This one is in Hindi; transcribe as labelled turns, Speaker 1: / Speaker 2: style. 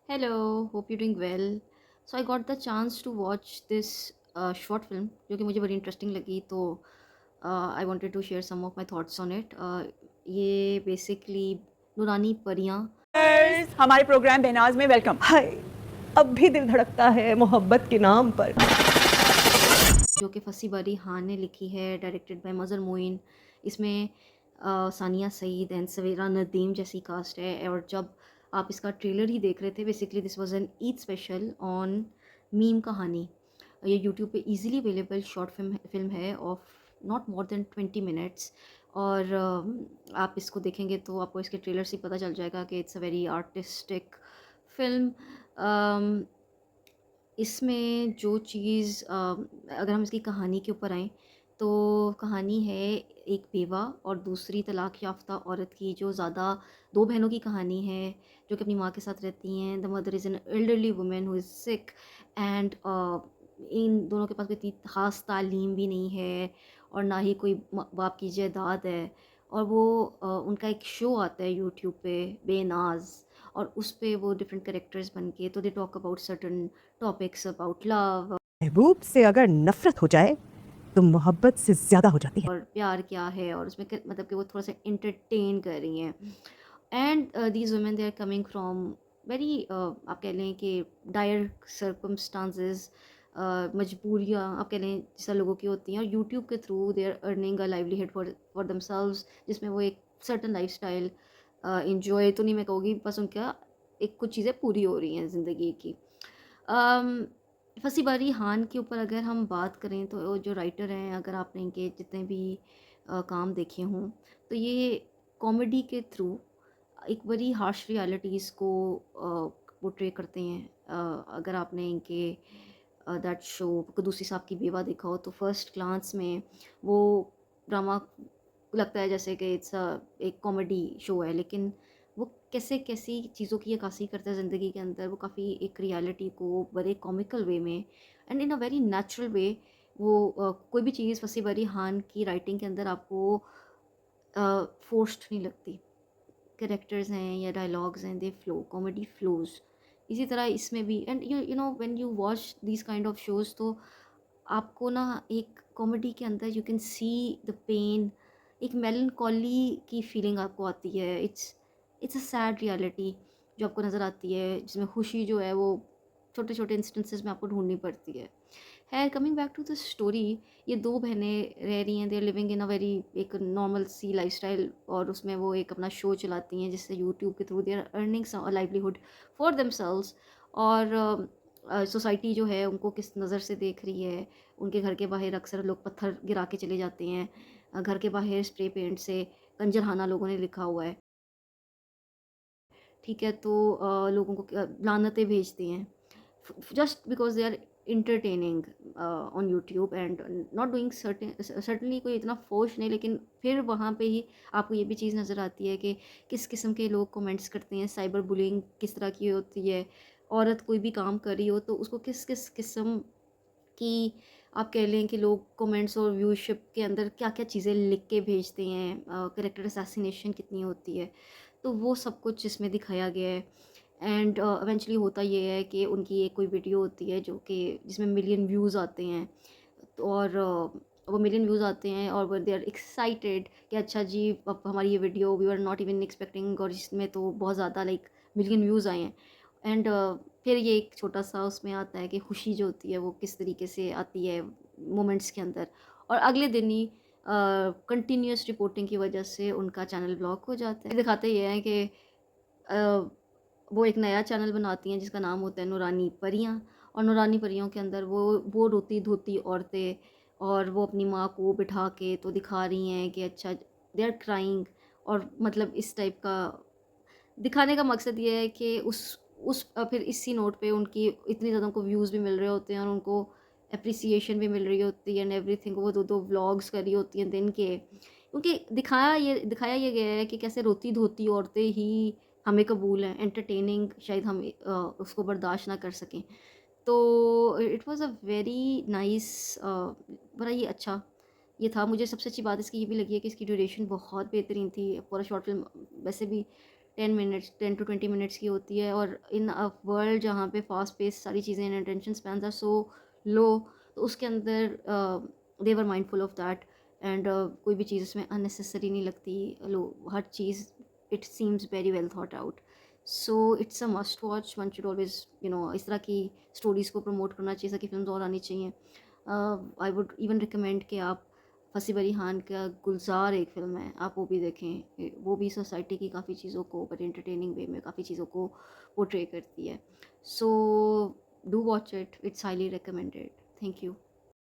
Speaker 1: Hello, hope you're doing well. So I got the chance to watch this short film जो कि मुझे बड़ी इंटरेस्टिंग लगी तो I wanted to share some of my thoughts on it. ये बेसिकली नूरानी परियां
Speaker 2: हमारे प्रोग्राम बेनाज में वेलकम।
Speaker 3: हाय, अब भी दिल धड़कता है मोहब्बत के नाम पर।
Speaker 1: जो कि फसी बारी खान ने लिखी है, डायरेक्टेड बाय मज़र मोइन। इसमें सानिया सईद एंड सवेरा नदीम जैसी कास्ट है। और जब आप इसका ट्रेलर ही देख रहे थे, basically this was an Eid special on meme कहानी। ये यूट्यूब पे इजीली अवेलेबल शॉर्ट फिल्म है of not more than 20 minutes. और आप इसको देखेंगे तो आपको इसके ट्रेलर से पता चल जाएगा कि it's a very artistic film. इसमें जो चीज़ अगर हम इसकी कहानी के ऊपर आएँ, तो कहानी है एक बेवा और दूसरी तलाक याफ़्ता औरत की, जो ज़्यादा 2 बहनों की कहानी है, जो कि अपनी माँ के साथ रहती हैं। The mother is an elderly woman who is sick and in दोनों के पास कोई इतनी ख़ास तालीम भी नहीं है और ना ही कोई बाप की जायदाद है। और वो उनका एक शो आता है यूट्यूब पे, बेनाज़, और उस पे वो डिफरेंट कैरेक्टर्स बन के तो they talk about certain topics about love
Speaker 3: महबूब से अगर नफरत हो जाए तो मोहब्बत से ज्यादा हो जाती है।
Speaker 1: और प्यार क्या है, और उसमें मतलब कि वो थोड़ा सा इंटरटेन कर रही हैं। And these women they are coming from very, आप कह लें कि डायर सर्कमस्टांसेस, मजबूरियाँ आप कह लें जिस तरह लोगों की होती हैं, और यूट्यूब के through they are earning a livelihood for themselves, जिसमें वो एक सर्टन लाइफ स्टाइल इंजॉय तो नहीं मैं कहूँगी, बस उनका एक कुछ चीज़ें पूरी हो रही हैं ज़िंदगी की। अम, फसी बारी खान के ऊपर अगर हम बात करें तो वो जो राइटर हैं, अगर आपने इनके जितने भी काम देखे हों, तो ये कॉमेडी के थ्रू एक बड़ी हार्श रियलिटीज़ को पोर्ट्रे करते हैं। अगर आपने इनके दैट शो कदूसी साहब की बेवा देखा हो, तो फर्स्ट ग्लांस में वो ड्रामा लगता है जैसे कि एक कॉमेडी शो है, लेकिन वो कैसे कैसी चीज़ों की अक्कासी करता है ज़िंदगी के अंदर। वो काफ़ी एक रियलिटी को बड़े कॉमिकल वे में and in a very natural way, वो कोई भी चीज़ फसी बरी खान की राइटिंग के अंदर आपको फोर्स्ड नहीं लगती। कैरेक्टर्स हैं या डायलॉग्स हैं, दे फ्लो, कॉमेडी फ्लोज। इसी तरह इसमें भी, and you know when you watch this kind of shows, तो आपको ना एक कॉमेडी के अंदर you can see the pain, एक मेलनकॉली की फीलिंग आपको आती है। इट्स अ सैड रियलिटी जो आपको नज़र आती है, जिसमें खुशी जो है वो छोटे छोटे इंस्टेंसेस में आपको ढूंढनी पड़ती है। है coming back to the story, ये 2 बहनें रह रही हैं, they are living in a very एक नॉर्मल सी लाइफस्टाइल, और उसमें वो एक अपना शो चलाती हैं जिससे यूट्यूब के through they are earning livelihood for themselves. और सोसाइटी जो है उनको किस नज़र से देख रही है। उनके घर के बाहर अक्सर लोग पत्थर गिरा के चले जाते हैं। घर के बाहर स्प्रे पेंट से कंजरखाना लोगों ने लिखा हुआ है, ठीक है? तो लोगों को लानतें भेजती हैं just because they are entertaining on YouTube and not doing certainly कोई इतना फोर्स नहीं, लेकिन फिर वहाँ पे ही आपको ये भी चीज़ नज़र आती है कि किस किस्म के लोग कमेंट्स करते हैं, साइबर बुलिंग किस तरह की होती है। औरत कोई भी काम कर रही हो तो उसको किस किस किस्म कि आप कह लें कि लोग कमेंट्स और व्यूशिप के अंदर क्या-क्या चीज़ें लिख के भेजते हैं, कैरेक्टर असैसिनेशन कितनी होती है, तो वो सब कुछ इसमें दिखाया गया है। एंड इवेंचुअली होता ये है कि उनकी एक कोई वीडियो होती है जो कि जिसमें मिलियन व्यूज़ आते हैं, तो और वो मिलियन व्यूज़ आते हैं और दे आर एक्साइटेड कि अच्छा जी, अब हमारी ये video we are not even expecting, और इसमें तो बहुत ज़्यादा लाइक मिलियन व्यूज़ आए हैं। एंड फिर ये एक छोटा-सा उसमें आता है कि खुशी जो होती है वो किस तरीके से आती है मोमेंट्स के अंदर, और अगले दिन ही कंटिन्यूअस रिपोर्टिंग की वजह से उनका चैनल ब्लॉक हो जाता है। दिखाते ये हैं कि अ, वो एक नया चैनल बनाती हैं जिसका नाम होता है नूरानी परियां, और नूरानी परियों के अंदर वो रोती धोती औरतें, और वो अपनी माँ को बिठा के तो दिखा रही हैं कि अच्छा दे आर क्राइंग, और मतलब इस टाइप का दिखाने का मकसद ये है कि फिर इसी नोट पे उनकी इतनी ज़्यादा उनको व्यूज़ भी मिल रहे होते हैं और उनको एप्रिसिएशन भी मिल रही होती है एंड एवरीथिंग। वो 2-2 व्लॉग्स कर रही होती हैं दिन के। क्योंकि दिखाया ये गया है कि कैसे रोती-धोती औरतें ही हमें कबूल हैं, एंटरटेनिंग शायद हम उसको बर्दाश्त ना कर सकें। तो it was a very nice, बड़ा ही अच्छा ये था। मुझे सबसे अच्छी बात इसकी ये भी लगी है कि इसकी ड्यूरेशन बहुत बेहतरीन थी। पूरा शॉर्ट फ़िल्म वैसे भी 10 to 20 मिनट्स की होती है, और इन अ वर्ल्ड जहाँ पे फास्ट पेस सारी चीज़ें and attention spans are so low, तो उसके अंदर they were mindful of that. And कोई भी चीज़ इसमें अननेसेसरी नहीं लगती, लो हर चीज़ it seems very well thought out. So it's a must watch, one should always इस तरह की स्टोरीज़ को प्रमोट करना चाहिए, इस तरह की फिल्म और आनी चाहिए। आई वुड इवन रिकमेंड कि आप फसीह अली खान का गुलजार एक फ़िल्म है, आप वो भी देखें, वो भी सोसाइटी की काफ़ी चीज़ों को बट एंटरटेनिंग वे में काफ़ी चीज़ों को पोर्ट्रे करती है। So do watch it, it's highly recommended. Thank you.